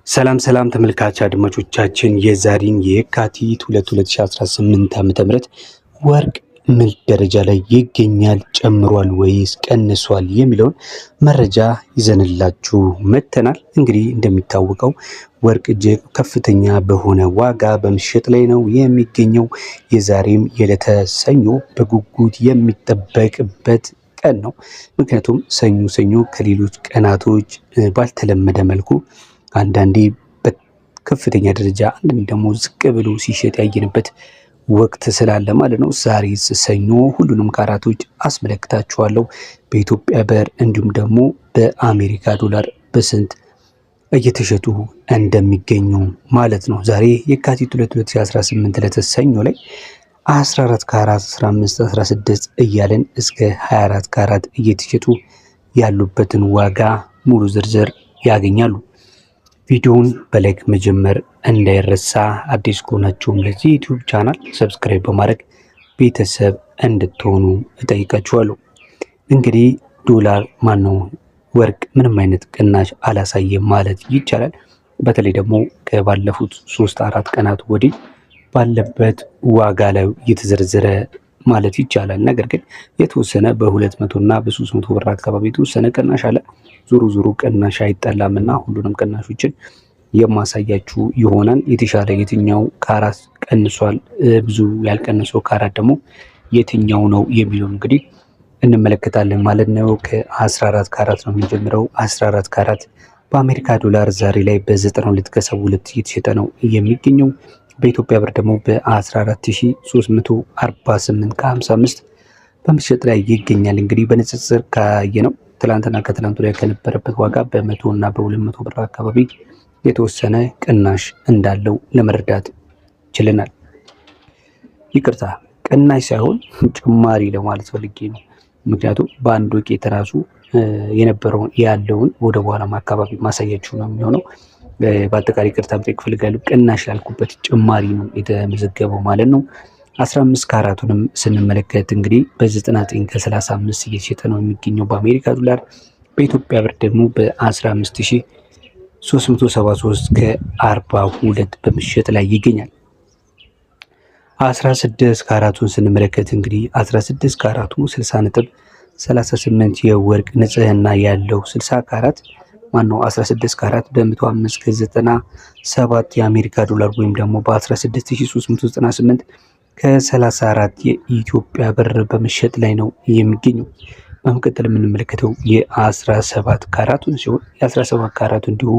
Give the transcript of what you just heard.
ሰላም ሰላም ተመልካች አድማጮቻችን የዛሬን የካቲት 2018 ዓ.ም ወርቅ ምን ደረጃ ላይ ይገኛል፣ ጨምሯል ወይስ ቀንሷል የሚለውን መረጃ ይዘንላችሁ መጥተናል። እንግዲህ እንደሚታወቀው ወርቅ እጅግ ከፍተኛ በሆነ ዋጋ በመሸጥ ላይ ነው የሚገኘው። የዛሬም የዕለተ ሰኞ በጉጉት የሚጠበቅበት ቀን ነው። ምክንያቱም ሰኞ ከሌሎች ቀናቶች ባልተለመደ መልኩ አንዳንዴ በከፍተኛ ደረጃ አንዳንዴ ደግሞ ዝቅ ብሎ ሲሸጥ ያየንበት ወቅት ስላለ ማለት ነው። ዛሬ ሰኞ ሁሉንም ካራቶች አስመለክታችኋለሁ። በኢትዮጵያ ብር እንዲሁም ደግሞ በአሜሪካ ዶላር በስንት እየተሸጡ እንደሚገኙ ማለት ነው። ዛሬ የካቲት 2018 ዕለተ ሰኞ ላይ 14 ካራት 15 16 እያለን እስከ 24 ካራት እየተሸጡ ያሉበትን ዋጋ ሙሉ ዝርዝር ያገኛሉ። ቪዲዮውን በላይክ መጀመር እንዳይረሳ። አዲስ ከሆናችሁም ለዚህ ዩቲዩብ ቻናል ሰብስክራይብ በማድረግ ቤተሰብ እንድትሆኑ እጠይቃችኋለሁ። እንግዲህ ዶላር ወርቅ ምንም አይነት ቅናሽ አላሳየም ማለት ይቻላል። በተለይ ደግሞ ከባለፉት 3-4 ቀናት ወዲህ ባለበት ዋጋ ላይ እየተዘረዘረ ማለት ይቻላል። ነገር ግን የተወሰነ በ200 እና በ300 ብር አካባቢ የተወሰነ ቅናሽ አለ። ዞሮ ቅናሽ አይጠላምና ሁሉንም ቅናሾችን የማሳያችሁ ይሆናል። የተሻለ የትኛው ካራት ቀንሷል፣ ብዙ ያልቀነሰው ካራት ደግሞ የትኛው ነው የሚለው እንግዲህ እንመለከታለን ማለት ነው። ከ14 ካራት ነው የሚጀምረው። 14 ካራት በአሜሪካ ዶላር ዛሬ ላይ በ92 ከ72 እየተሸጠ ነው የሚገኘው። በኢትዮጵያ ብር ደግሞ በ14348 ከ55 በመሸጥ ላይ ይገኛል። እንግዲህ በንጽጽር ካየነው ትላንትና ከትላንቱ ላይ ከነበረበት ዋጋ በ100 እና በ200 ብር አካባቢ የተወሰነ ቅናሽ እንዳለው ለመረዳት ችለናል። ይቅርታ ቅናሽ ሳይሆን ጭማሪ ለማለት ፈልጌ ነው። ምክንያቱም በአንድ ወቄት ራሱ የነበረውን ያለውን ወደ በኋላም አካባቢ ማሳያችሁ ነው የሚሆነው። በአጠቃላይ ይቅርታ መጠየቅ እፈልጋለሁ። ቅናሽ ያልኩበት ጭማሪ ነው የተመዘገበው ማለት ነው። 15 ካራቱንም ስንመለከት እንግዲህ በ99 ከ35 እየተሸጠ ነው የሚገኘው በአሜሪካ ዶላር። በኢትዮጵያ ብር ደግሞ በ15373 ከ42 በመሸጥ ላይ ይገኛል። 16 ካራቱን ስንመለከት እንግዲህ 16 ካራቱ 60.38 የወርቅ ንጽህና ያለው 60 ካራት 16 ካራት በ105 ከ97 የአሜሪካ ዶላር ወይም ደግሞ በ16398 ከ34 የኢትዮጵያ ብር በመሸጥ ላይ ነው የሚገኘው። በመቀጠል የምንመለከተው የ17 ካራቱን ሲሆን የ17 ካራቱ እንዲሁ